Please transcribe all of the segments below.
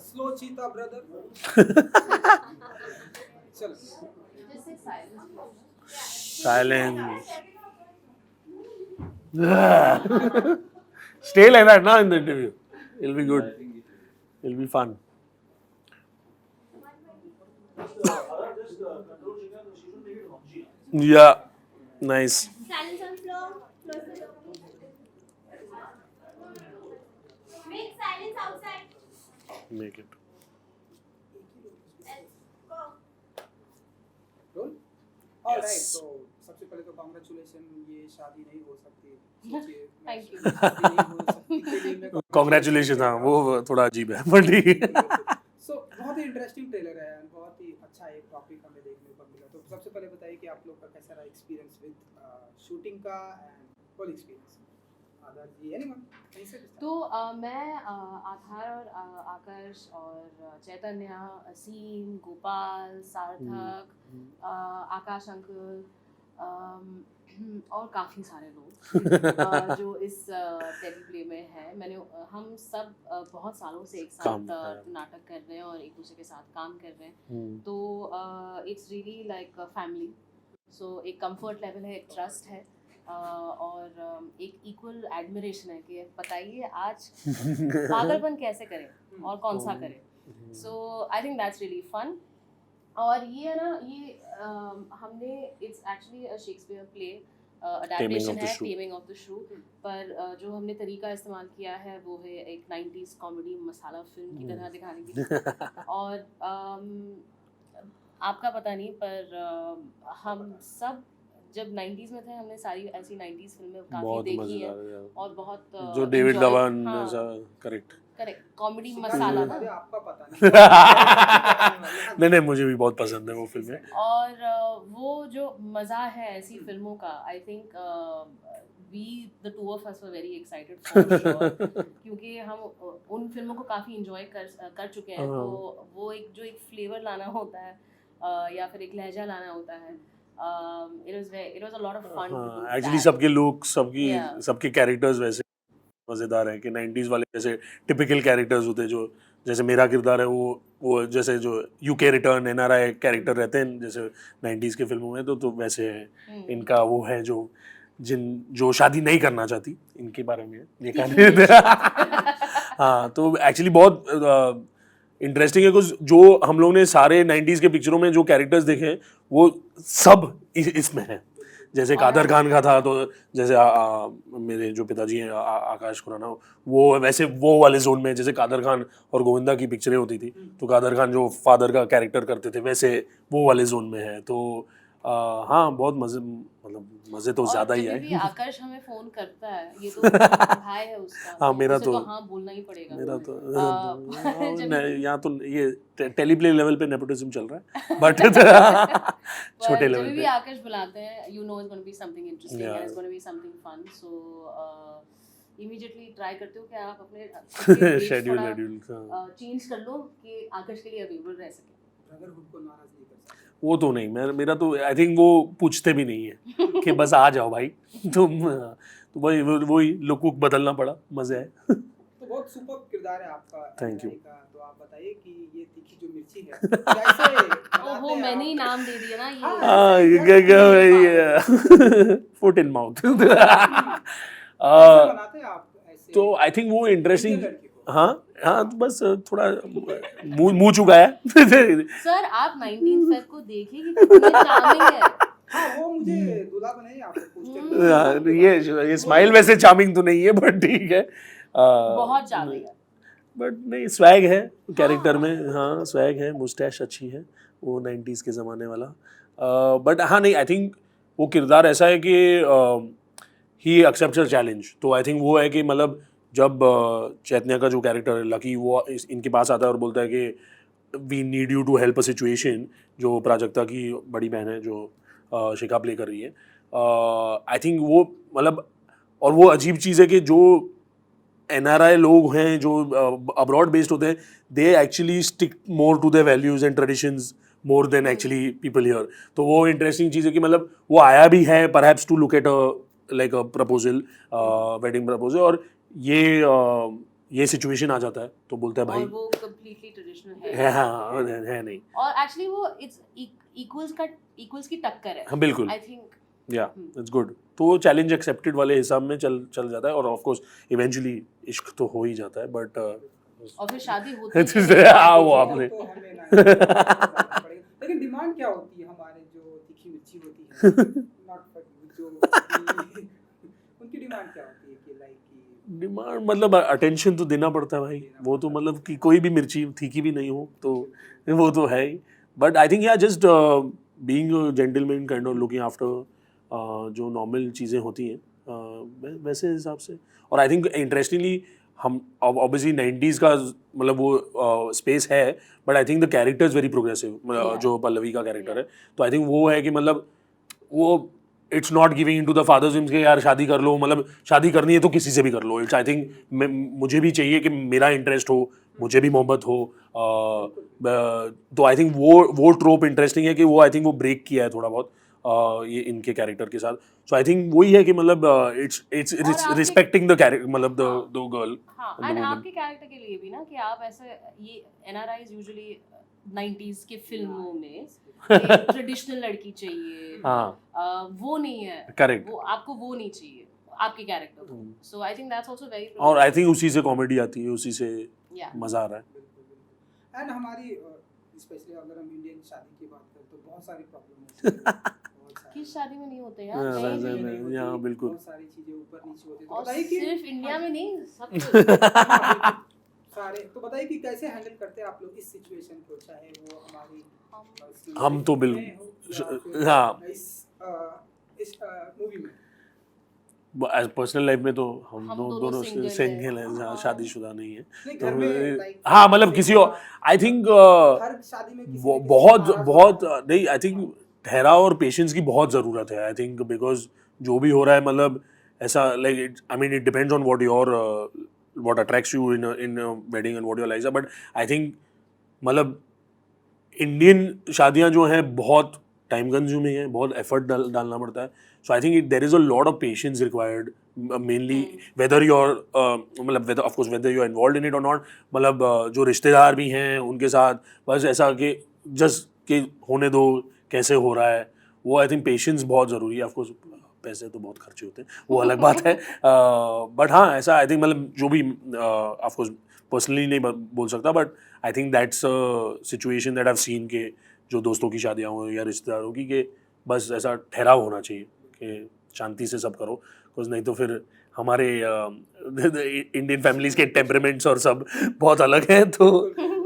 Slow चीता brother. चलो. Silence. Stay like that, na, in the interview. It'll be good. It'll be fun. Yeah. Nice. Silence on floor. Make silence outside. Make it. Let's go. Roll. Alright. तो सबसे पहले तो congratulation, ये शादी नहीं हो सकती. Thank you. शादी नहीं हो सकती के लिए मैं Congratulations. हाँ, वो थोड़ा अजीब है, but ठीक है. सो बहुत ही इंटरेस्टिंग ट्रेलर है, बहुत ही अच्छा एक टॉपिक हमें देखने को मिला. तो सबसे पहले बताइए कि आप लोग का कैसा रहा एक्सपीरियंस विद शूटिंग का एंड होल एक्सपीरियंस. आदर जी, एनीवन कहीं से? तो मैं आधार और आकाश और चैतन्य, असीम, गोपाल, सार्थक, आकाश अंकल और काफ़ी सारे लोग जो इस टेलीप्ले में हैं. हम सब बहुत सालों से एक साथ नाटक कर रहे हैं और एक दूसरे के साथ काम कर रहे हैं. तो इट्स रियली लाइक फैमिली. सो एक कंफर्ट लेवल है, एक ट्रस्ट है और एक इक्वल एडमिरेशन है कि बताइए आज पागलपन कैसे करें और कौन सा करें. So I think that's really fun. और ये है ना, ये हमने it's actually a Shakespeare play adaptation है, टेमिंग ऑफ द श्रू. पर जो हमने तरीका इस्तेमाल किया है वो है एक 90s कॉमेडी मसाला फिल्म की तरह दिखाने की. और आपका पता नहीं, पर हम सब जब 90s में थे हमने सारी ऐसी 90s फिल्में काफ़ी देखी है और बहुत जो डेविड धवन. करेक्ट कॉमेडी मसाला ना. आपका पता नहीं, मुझे भी बहुत पसंद है वो फिल्में. और वो जो मज़ा है ऐसी फिल्मों का, I think we the two of us were very excited for sure. क्योंकि हम उन फिल्मों को काफ़ी इंजॉय कर चुके हैं. तो वो एक फ्लेवर लाना होता है या फिर एक लहजा लाना होता है. It was a lot of fun. Actually सबके लोग सबके कैरेक्टर्स वैसे मज़ेदार हैं कि 90s वाले जैसे टिपिकल कैरेक्टर्स होते हैं. जो जैसे मेरा किरदार है वो जैसे जो यूके रिटर्न NRI कैरेक्टर रहते हैं जैसे 90s के फिल्मों में, तो वैसे है. इनका वो है जो शादी नहीं करना चाहती, इनके बारे में ये हाँ. तो एक्चुअली बहुत इंटरेस्टिंग है कुछ जो हम लोग ने सारे 90s के पिक्चरों में जो कैरेक्टर्स देखे हैं वो सब इसमें हैं. जैसे कादर खान का था, तो जैसे मेरे जो पिताजी हैं आकाश खुराना, वो वैसे वो वाले जोन में जैसे कादर खान और गोविंदा की पिक्चरें होती थी, तो कादर खान जो फादर का कैरेक्टर करते थे वैसे वो वाले जोन में है. तो हाँ, बहुत मज़े तो ज़्यादा ही आए. आकाश हमें फ़ोन करता है, ये तो भाई है उसका. हाँ, मेरा तो हाँ बोलना ही पड़ेगा. मेरा तो यहाँ तो ये टेलीप्ले लेवल पे नेपोटिज्म चल रहा है, बट छोटे लेवल पे आकाश बुलाते हैं, you know it's gonna be something interesting and it's gonna be something fun. So immediately try करते हो कि आप अपने शेड्यूल चेंज कर लो कि आकाश के लिए अवेलेबल रह सके. ब्रदरहुड को नाराज नहीं कर सकते. वो तो नहीं, मेरा तो आई थिंक वो पूछते भी नहीं है कि बस आ जाओ भाई तुम. तो वही लुक बदलना पड़ा, मज़े है. तो बहुत सुपर किरदार है आपका. Thank you. तो आप बताइए कि ये तीखी जो मिर्ची है कैसे ओहो, मैंने ही नाम दे दिया ना. ये फुट इन माउथ. बनाते हैं आप ऐसे? तो आई थिंक वो इंटरेस्टिंग. हाँ, तो बस थोड़ा मुंह चुका है. सर आप 19 फेब को देखिए कि कितना चार्मिंग है. हाँ, वो मुझे दूल्हा बनाइए आप पोस्टर. ये स्माइल वैसे चार्मिंग तो नहीं है, बट ठीक है. बहुत चार्मिंग है. बट नहीं, स्वैग है कैरेक्टर में. हाँ, स्वैग है, मुस्टैच अच्छी है, वो 90s के ज़माने वाला. बट हाँ नहीं, आई थिंक वो किरदार ऐसा है कि ही एक्सेप्ट्स अ चैलेंज. तो आई थिंक वो है कि मतलब जब चैतन्य का जो कैरेक्टर है लकी, वो इनके पास आता है और बोलता है कि we need you to help a situation, जो प्राजक्ता की बड़ी बहन है जो शिखा प्ले कर रही है. आई थिंक वो मतलब, और वो अजीब चीज़ है कि जो NRI लोग हैं जो अब्रॉड बेस्ड होते हैं, they actually stick more to their values and traditions more than actually people here. तो वो इंटरेस्टिंग चीज़ है कि मतलब वो आया भी है perhaps to look at like a proposal, wedding proposal, और ये ये सिचुएशन आ जाता है तो बोलता है भाई और वो कंप्लीटली ट्रेडिशनल है, हाँ है नहीं, और एक्चुअली वो इट्स इक्वल्स की टक्कर है हाँ बिल्कुल, आई थिंक या इट्स गुड। तो वो चैलेंज एक्सेप्टेड वाले हिसाब में चल जाता है और ऑफ कोर्स इवेंचुअली इश्क तो हो ही जाता है, बट और फिर शादी होती है हाँ वो आपने तो हमें ना पड़ेगा। लेकिन डिमांड क्या होती है हमारे जो तीखी मिर्ची होती है नॉट जो उनकी डिमांड क्या होती है कि लाइक कि डिमांड मतलब अटेंशन तो देना पड़ता है भाई, वो तो मतलब कि कोई भी मिर्ची तीखी भी नहीं हो तो वो तो है ही, बट आई थिंक या just being gentleman kind of looking after जो नॉर्मल चीज़ें होती हैं वैसे हिसाब से। और आई थिंक इंटरेस्टिंगली हम ऑब्वियसली 90s का मतलब वो स्पेस है, but I think the character is very progressive जो पल्लवी का कैरेक्टर है, तो आई थिंक वो है कि मतलब वो it's not giving in to the fathers के यार शादी कर लो, मतलब शादी करनी है तो किसी से भी कर लो, इट्स आई थिंक मुझे भी चाहिए कि मेरा इंटरेस्ट हो, मुझे भी मोहब्बत हो, तो आई थिंक वो ट्रोप इंटरेस्टिंग है कि वो आई थिंक वो ब्रेक किया है थोड़ा बहुत ये इनके कैरेक्टर के साथ। सो आई थिंक वही है कि मतलब इट्स रिस्पेक्टिंग द कैरेक्टर, मतलब द गर्ल। हाँ एंड आपके कैरेक्टर के लिए भी ना कि आप ऐसे ये एनआरआईज यूजुअली 90s के फिल्मों में ट्रेडिशनल लड़की चाहिए, हाँ वो नहीं है, करेक्ट, वो आपको वो नहीं चाहिए आपके कैरेक्टर को, so I think that's also very और आई थिंक उसी से कॉमेडी आती है, उसी से मजा आ रहा है। एंड हमारी स्पेशली अगर हम इंडियन शादी की बात करें तो बहुत सारी प्रॉब्लम होती है किस शादी में नहीं होते हाँ, यार, हाँ, नहीं, हाँ, हाँ, बिल्कुल। बहुत सारी चीजें ऊपर नीचे होती है, तो और बताइए कि सिर्फ इंडिया में नहीं सब कुछ। सारे, तो बताइए कि कैसे हैंडल करते हैं आप लोग इस सिचुएशन को, चाहे वो हमारी हम तो बिल्कुल हाँ इस मूवी में एज पर्सनल लाइफ में तो हम हम दोनों दोनों सिंगल हैं, हाँ। शादीशुदा नहीं है, नहीं, तो घर में like हाँ मतलब किसी और आई थिंक हर शादी में किसी न किसी बहुत नाराज बहुत होता है। नहीं, आई थिंक ठहराव और पेशेंस की बहुत ज़रूरत है, आई थिंक बिकॉज जो भी हो रहा है मतलब ऐसा like I mean it depends on what attracts you in wedding and what your likes, but I think मतलब इंडियन शादियां जो हैं बहुत टाइम कंज्यूमिंग है, बहुत एफर्ट डालना पड़ता है, so I think there is a lot of patience required mainly whether you are मतलब whether of course whether you are involve in it और नॉट, मतलब जो रिश्तेदार भी हैं उनके साथ बस ऐसा कि जस्ट कि होने दो, कैसे हो रहा है, वो आई थिंक पेशेंस बहुत ज़रूरी है। ऑफ कोर्स पैसे तो बहुत खर्चे होते हैं, वो अलग बात है, बट हाँ ऐसा आई थिंक मतलब जो भी ऑफ कोर्स पर्सनली नहीं बोल सकता, but I think that's situation that I have seen के जो दोस्तों की शादियाँ हो या रिश्तेदारों की, कि बस ऐसा ठहराव होना चाहिए कि शांति से सब करो, कुछ नहीं तो फिर हमारे इंडियन फैमिलीज के टेम्परामेंट्स और सब बहुत अलग हैं, तो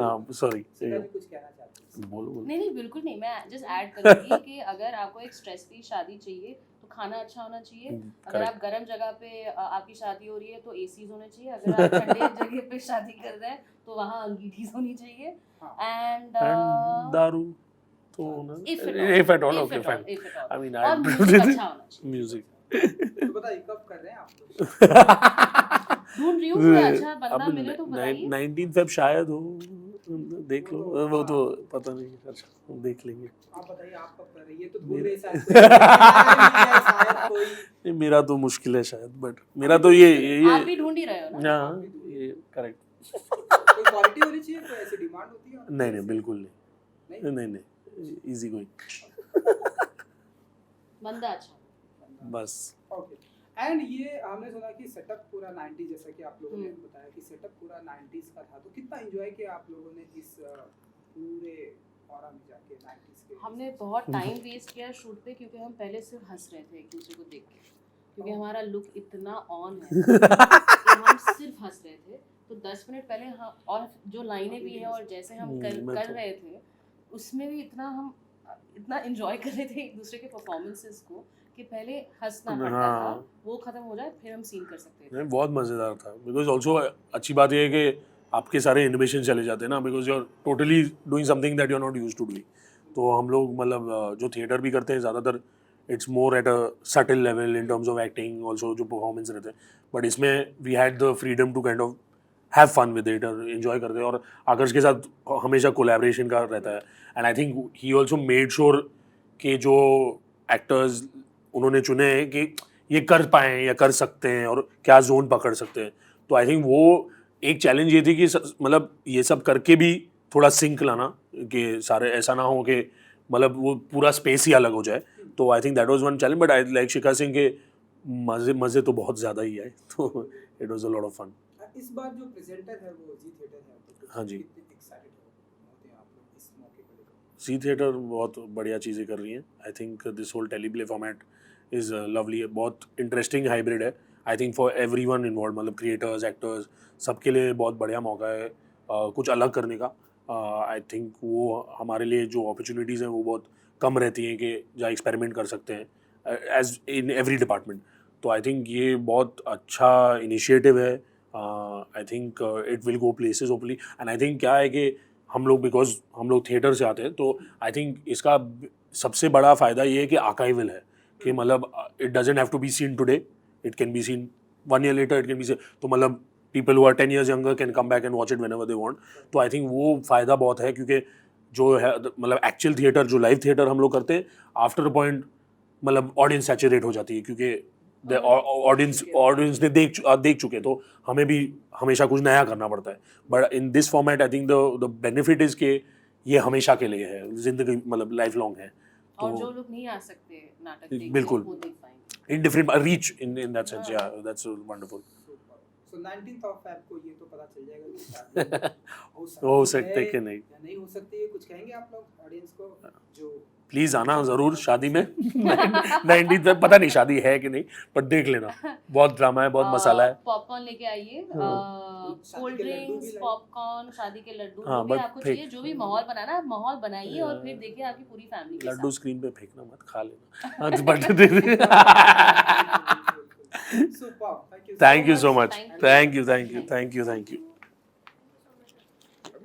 हाँ सॉरी कुछ कहना चाहते हैं? बोलो नहीं बिल्कुल नहीं, मैं जस्ट ऐड करूंगी कि अगर आपको एक स्ट्रेस फ्री शादी चाहिए तो खाना अच्छा होना चाहिए, अगर आप गर्म जगह पे आपकी शादी हो रही है तो एसीज होने चाहिए, अगर आप ठंडे जगह पे शादी कर रहे हैं तो वहाँ अंगीठीज होनी चाहिए, एंड दारू तो if at all okay fine, I mean और म्यूजिक अच्छा होना चाहिए। म्यूजिक तो बताइए कब कर रहे हैं आप लोग? ढूंढ रही हूँ कोई अच्छा बंदा मिले तो बताइए। 19 फेब शायद हो, देख लो, वो तो पता नहीं, अच्छा देख लेंगे। आप बताइए आप कब कर रहे हैं? ये तो ढूंढ रहे हैं शायद कोई नहीं, मेरा तो मुश्किल है शायद, बट मेरा तो ये आप भी ढूंढ ही रहे हो ना? हाँ ये करेक्ट, कोई क्वालिटी होनी चाहिए, कोई ऐसी डिमांड होती है? नहीं बिल्कुल नहीं, नहीं इजी गोइंग, बंदा अच्छा बस। ओके। एंड ये हमने सुना कि सेटअप पूरा 90 जैसा कि आप लोगों ने बताया कि सेटअप पूरा 90s का था, तो कितना एंजॉय किया आप लोगों ने इस पूरे ऑरा में जाके 90s के? हमने बहुत टाइम वेस्ट किया शूट पे, क्योंकि हम पहले सिर्फ हंस रहे थे एक दूसरे को देख के, क्योंकि हमारा लुक इतना ऑन है कि हम सिर्फ हंस रहे थे। तो 10 मिनट पहले हम, और जो लाइनें भी हैं और जैसे हम कर रहे थे उसमें भी हम इतना एंजॉय कर रहे थे एक दूसरे के परफॉर्मेंसेस को कि पहले हंसना पड़ता था, वो खत्म हो जाए फिर हम सीन कर सकते थे। बहुत मज़ेदार था, बिकॉज ऑल्सो अच्छी बात ये है कि आपके सारे इनोवेशन चले जाते हैं ना, because you are totally doing something that you are not used to doing. तो हम लोग मतलब जो थिएटर भी करते हैं ज़्यादातर it's more at a subtle level in terms of acting, also जो परफॉर्मेंस रहते हैं, बट इसमें we had the freedom to kind of have fun with it और एंजॉय करते हैं, और आकर्ष के साथ हमेशा कोलैबोरेशन का रहता है, and I think he also made sure कि जो एक्टर्स उन्होंने चुने हैं कि ये कर पाएँ या कर सकते हैं और क्या जोन पकड़ सकते हैं, तो आई थिंक वो एक चैलेंज ये थी कि मतलब ये सब करके भी थोड़ा सिंक लाना कि सारे ऐसा ना हो कि मतलब वो पूरा स्पेस ही अलग हो जाए, तो I think that was one challenge, but I like Shikha Singh के मज़े तो बहुत ज़्यादा ही आए, तो it was a lot of fun. इस बार जो प्रेजेंटर है वो जी थिएटर है, तो हाँ जी। कितने एक्साइटेड होते हैं आप लोग इस मौके को लेकर? सी थिएटर बहुत बढ़िया चीज़ें कर रही हैं। I think this whole teleplay format is lovely, बहुत इंटरेस्टिंग हाइब्रिड है। I think for everyone involve, मतलब क्रिएटर्स, एक्टर्स, सबके लिए बहुत बढ़िया मौका है कुछ अलग करने का। आई थिंक वो हमारे लिए जो अपॉर्चुनिटीज़ हैं वो बहुत कम रहती हैं कि जहाँ एक्सपेरिमेंट कर सकते हैं एज इन एवरी डिपार्टमेंट। तो आई थिंक ये बहुत अच्छा इनिशिएटिव है। I think it will go places hopefully, and I think क्या है कि हम लोग, बिकॉज हम लोग थिएटर से आते हैं, तो आई थिंक इसका सबसे बड़ा फ़ायदा ये है कि आर्काइवल है, कि मतलब it doesn't have to be seen today, it can be seen 1 year later, it can be seen, तो मतलब people who are 10 years younger can come back and watch it whenever they want. तो I think वो फ़ायदा बहुत है, क्योंकि जो है मतलब एक्चुअल थिएटर, जो लाइव थिएटर हम लोग करते हैं, आफ्टर अ पॉइंट मतलब ऑडियंस सैचुरेट हो जाती है, क्योंकि ऑडियंस ने देख चुके, तो हमें भी हमेशा कुछ नया करना पड़ता है। But in this format I think the benefit is कि ये हमेशा के लिए है, जिंदगी मतलब लाइफ लॉन्ग है। और जो लोग नहीं आ सकते नाटक देखने, बिल्कुल। वो देख पाएंगे। In different reach in that sense, yeah, that's wonderful. So 19th of Feb को ये तो पता चल जाएगा कि शादी हो सकते कि नहीं। या नहीं हो सकती है, कुछ कहेंगे आप लोग ऑडियंस को जो प्लीज आना जरूर शादी में 19th में, पता नहीं शादी है कि नहीं, पर देख लेना, बहुत ड्रामा है, बहुत मसाला है। पॉपकॉर्न लेके आइए, कोल्ड ड्रिंक्स, पॉपकॉर्न, शादी के लड्डू, हाँ, जो भी but आपको चाहिए, जो भी माहौल बनाना है, माहौल बनाइए और फिर देखिए आपकी पूरी फैमिली के लड्डू साथ। स्क्रीन पे फेंकना मत, खा लेना। But Superb. Thank you thank you so so much. Much, Thank you. Thank you, thank you, thank you, thank you.